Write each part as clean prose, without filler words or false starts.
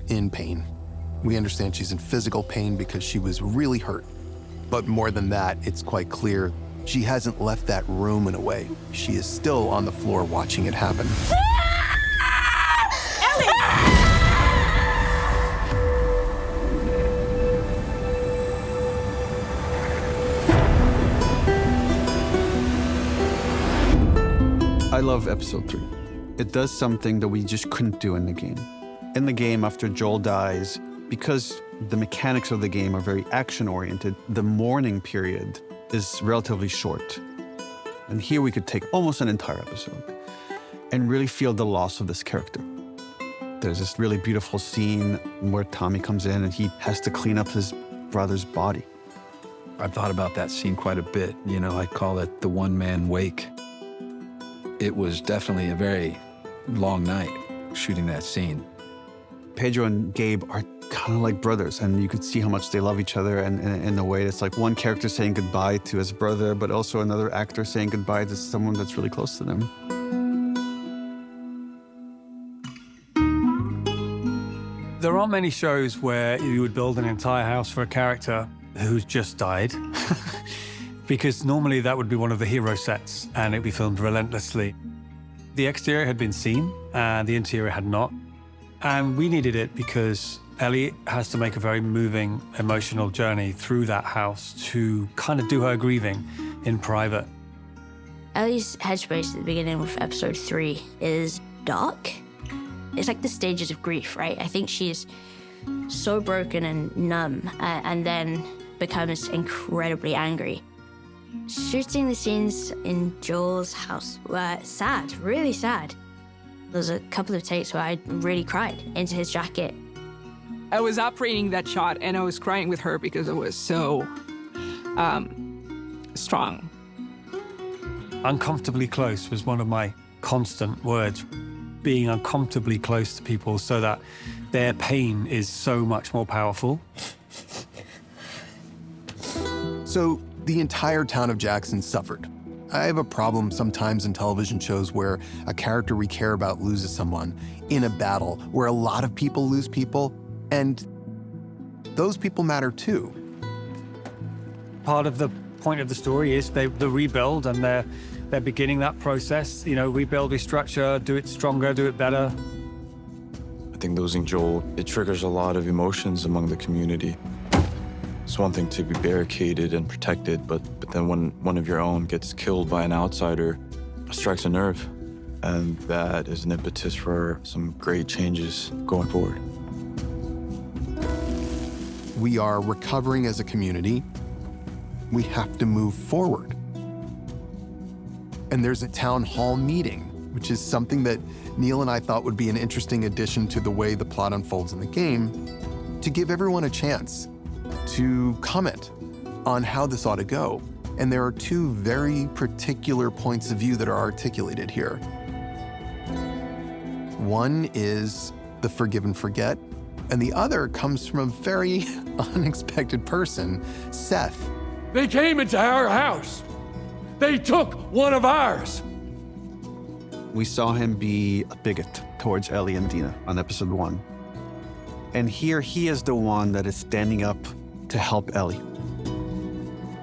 in pain. We understand she's in physical pain because she was really hurt. But more than that, it's quite clear she hasn't left that room in a way. She is still on the floor watching it happen. I love episode 3. It does something that we just couldn't do in the game. In the game, after Joel dies, because the mechanics of the game are very action-oriented, the mourning period is relatively short. And here we could take almost an entire episode and really feel the loss of this character. There's this really beautiful scene where Tommy comes in and he has to clean up his brother's body. I've thought about that scene quite a bit. You know, I call it the one-man wake. It was definitely a very long night shooting that scene. Pedro and Gabe are kind of like brothers, and you could see how much they love each other, and in a way it's like one character saying goodbye to his brother, but also another actor saying goodbye to someone that's really close to them. There aren't many shows where you would build an entire house for a character who's just died, because normally that would be one of the hero sets, and it'd be filmed relentlessly. The exterior had been seen, and the interior had not. And we needed it because Ellie has to make a very moving, emotional journey through that house to kind of do her grieving in private. Ellie's headspace at the beginning of episode 3 is dark. It's like the stages of grief, right? I think she's so broken and numb, and then becomes incredibly angry. Shooting the scenes in Joel's house were sad, really sad. There's a couple of takes where I really cried into his jacket. I was operating that shot and I was crying with her because it was so strong. Uncomfortably close was one of my constant words. Being uncomfortably close to people so that their pain is so much more powerful. So the entire town of Jackson suffered. I have a problem sometimes in television shows where a character we care about loses someone in a battle where a lot of people lose people, and those people matter too. Part of the point of the story is the rebuild, and they're beginning that process. You know, rebuild, restructure, do it stronger, do it better. I think losing Joel, it triggers a lot of emotions among the community. It's one thing to be barricaded and protected, but then when one of your own gets killed by an outsider, it strikes a nerve. And that is an impetus for some great changes going forward. We are recovering as a community. We have to move forward. And there's a town hall meeting, which is something that Neil and I thought would be an interesting addition to the way the plot unfolds in the game, to give everyone a chance to comment on how this ought to go. And there are two very particular points of view that are articulated here. One is the forgive and forget, and the other comes from a very unexpected person, Seth. They came into our house. They took one of ours. We saw him be a bigot towards Ellie and Dina on episode 1. And here he is the one that is standing up to help Ellie.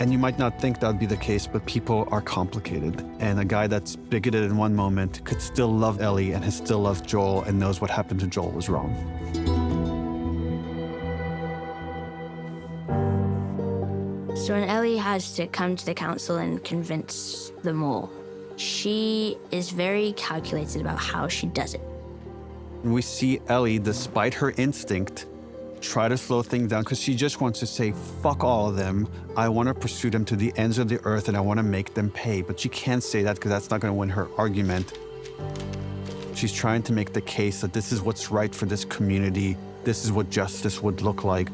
And you might not think that would be the case, but people are complicated. And a guy that's bigoted in one moment could still love Ellie and has still loved Joel and knows what happened to Joel was wrong. So when Ellie has to come to the council and convince them all, she is very calculated about how she does it. We see Ellie, despite her instinct, try to slow things down because she just wants to say, fuck all of them. I want to pursue them to the ends of the earth and I want to make them pay. But she can't say that because that's not going to win her argument. She's trying to make the case that this is what's right for this community. This is what justice would look like.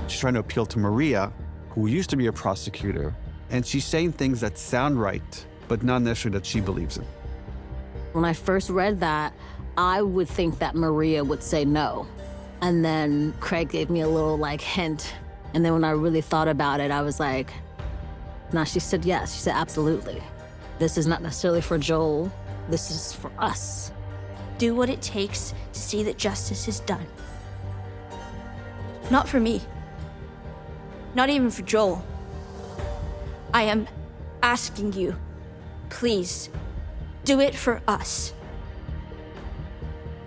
She's trying to appeal to Maria, who used to be a prosecutor. And she's saying things that sound right, but not necessarily that she believes in. When I first read that, I would think that Maria would say no. And then Craig gave me a little hint. And then when I really thought about it, I was like, no, she said yes. She said absolutely. This is not necessarily for Joel. This is for us. do what it takes to see that justice is done. Not for me. Not even for Joel. I am asking you, please, do it for us.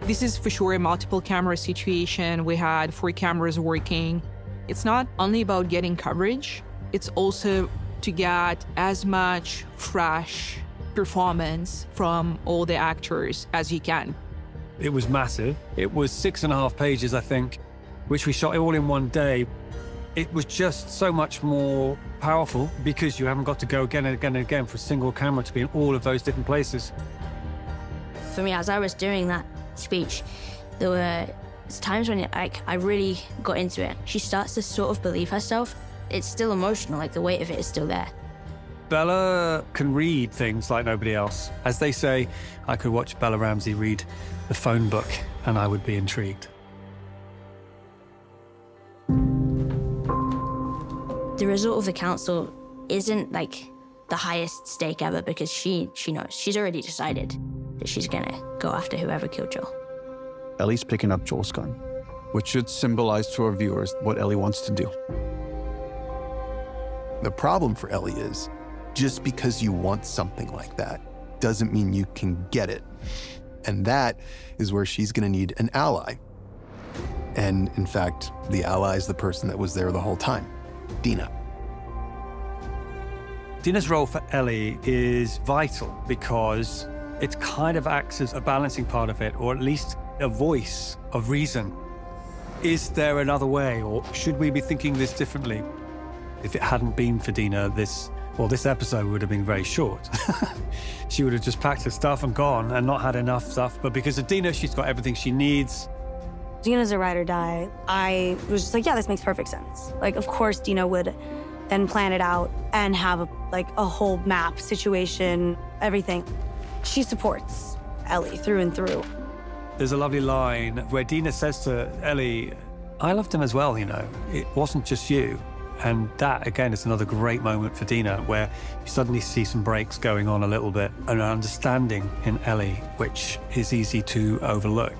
This is for sure a multiple camera situation. We had 4 cameras working. It's not only about getting coverage, it's also to get as much fresh performance from all the actors as you can. It was massive. It was 6.5 pages, I think, which we shot all in one day. It was just so much more powerful because you haven't got to go again and again and again for a single camera to be in all of those different places. For me, as I was doing that speech, there were times when I really got into it. She starts to sort of believe herself. It's still emotional, like the weight of it is still there. Bella can read things like nobody else. As they say, I could watch Bella Ramsey read the phone book and I would be intrigued. The result of the council isn't like the highest stake ever because she knows. She's already decided that she's gonna go after whoever killed Joel. Ellie's picking up Joel's gun, which should symbolize to our viewers what Ellie wants to do. The problem for Ellie is, just because you want something like that doesn't mean you can get it. And that is where she's gonna need an ally. And in fact, the ally is the person that was there the whole time, Dina. Dina's role for Ellie is vital because it kind of acts as a balancing part of it, or at least a voice of reason. Is there another way, or should we be thinking this differently? If it hadn't been for Dina, this episode would have been very short. She would have just packed her stuff and gone and not had enough stuff. But because of Dina, she's got everything she needs. Dina's a ride or die. I was just like, yeah, this makes perfect sense. Like, of course, Dina would then plan it out and have a whole map, situation, everything. She supports Ellie through and through. There's a lovely line where Dina says to Ellie, I loved him as well, you know. It wasn't just you. And that, again, is another great moment for Dina, where you suddenly see some breaks going on a little bit, and an understanding in Ellie, which is easy to overlook.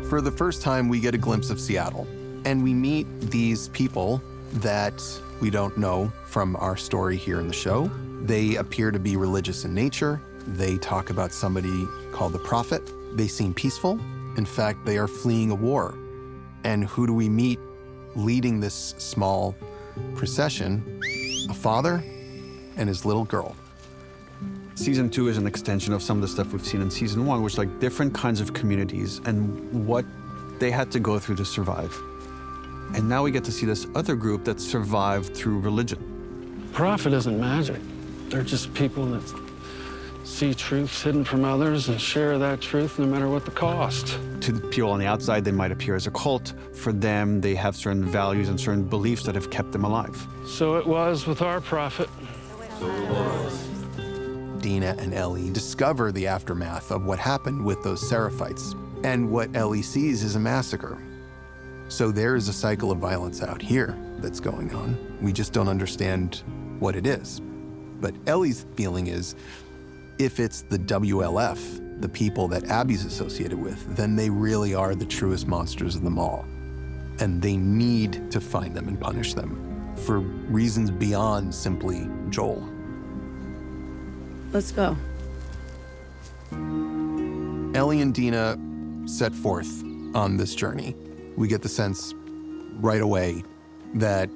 For the first time, we get a glimpse of Seattle, and we meet these people that we don't know from our story here in the show. They appear to be religious in nature. They talk about somebody called the Prophet. They seem peaceful. In fact, they are fleeing a war. And who do we meet leading this small procession? A father and his little girl. Season 2 is an extension of some of the stuff we've seen in season 1, which like different kinds of communities and what they had to go through to survive. And now we get to see this other group that survived through religion. Prophet isn't magic. They're just people that see truths hidden from others and share that truth no matter what the cost. To the people on the outside, they might appear as a cult. For them, they have certain values and certain beliefs that have kept them alive. So it was with our prophet. Dina and Ellie discover the aftermath of what happened with those Seraphites. And what Ellie sees is a massacre. So there is a cycle of violence out here that's going on. We just don't understand what it is. But Ellie's feeling is, if it's the WLF, the people that Abby's associated with, then they really are the truest monsters of them all. And they need to find them and punish them for reasons beyond simply Joel. Let's go. Ellie and Dina set forth on this journey. We get the sense right away that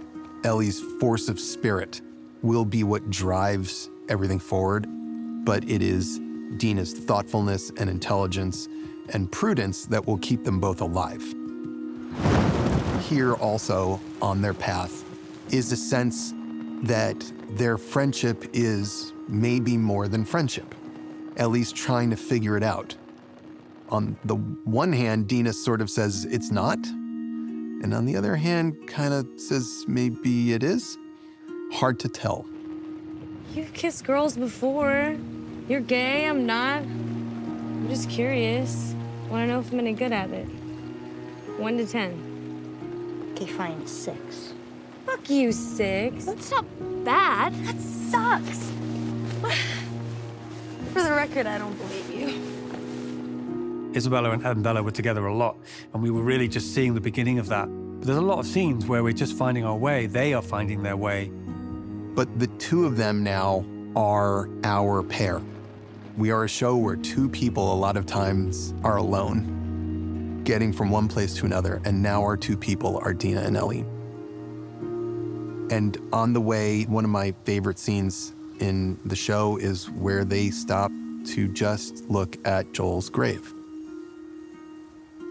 Ellie's force of spirit will be what drives everything forward, but it is Dina's thoughtfulness and intelligence and prudence that will keep them both alive. Here also on their path is a sense that their friendship is maybe more than friendship. Ellie's trying to figure it out. On the one hand, Dina sort of says it's not, and on the other hand, kind of says maybe it is. Hard to tell. You've kissed girls before. You're gay, I'm not. I'm just curious. Want to know if I'm any good at it. 1 to 10. Okay, fine, 6. Fuck you, 6. That's not bad. That sucks. record, I don't believe you. Isabella and Bella were together a lot, and we were really just seeing the beginning of that. But there's a lot of scenes where we're just finding our way. They are finding their way. But the two of them now are our pair. We are a show where two people a lot of times are alone, getting from one place to another, and now our two people are Dina and Ellie. And on the way, one of my favorite scenes in the show is where they stop to just look at Joel's grave.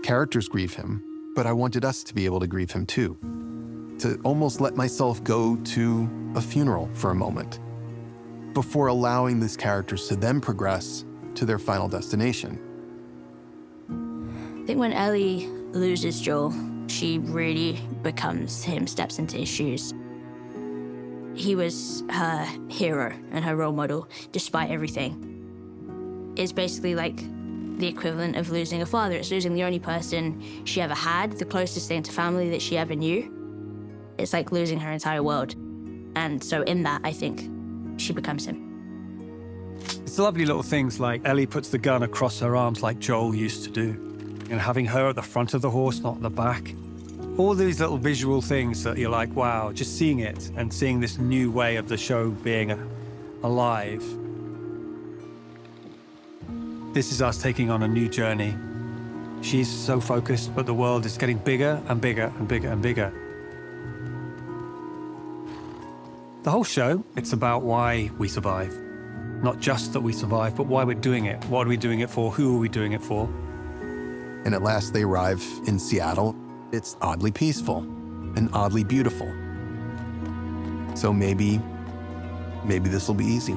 Characters grieve him, but I wanted us to be able to grieve him too, to almost let myself go to a funeral for a moment before allowing these characters to then progress to their final destination. I think when Ellie loses Joel, she really becomes him, steps into his shoes. He was her hero and her role model, despite everything. It's basically like the equivalent of losing a father. It's losing the only person she ever had, the closest thing to family that she ever knew. It's like losing her entire world. And so in that, I think she becomes him. It's lovely little things like Ellie puts the gun across her arms like Joel used to do, and having her at the front of the horse, not at the back. All these little visual things that you're like, wow, just seeing it and seeing this new way of the show being alive. This is us taking on a new journey. She's so focused, but the world is getting bigger and bigger and bigger and bigger. The whole show, it's about why we survive. Not just that we survive, but why we're doing it. What are we doing it for? Who are we doing it for? And at last they arrive in Seattle. It's oddly peaceful and oddly beautiful. So maybe this will be easy.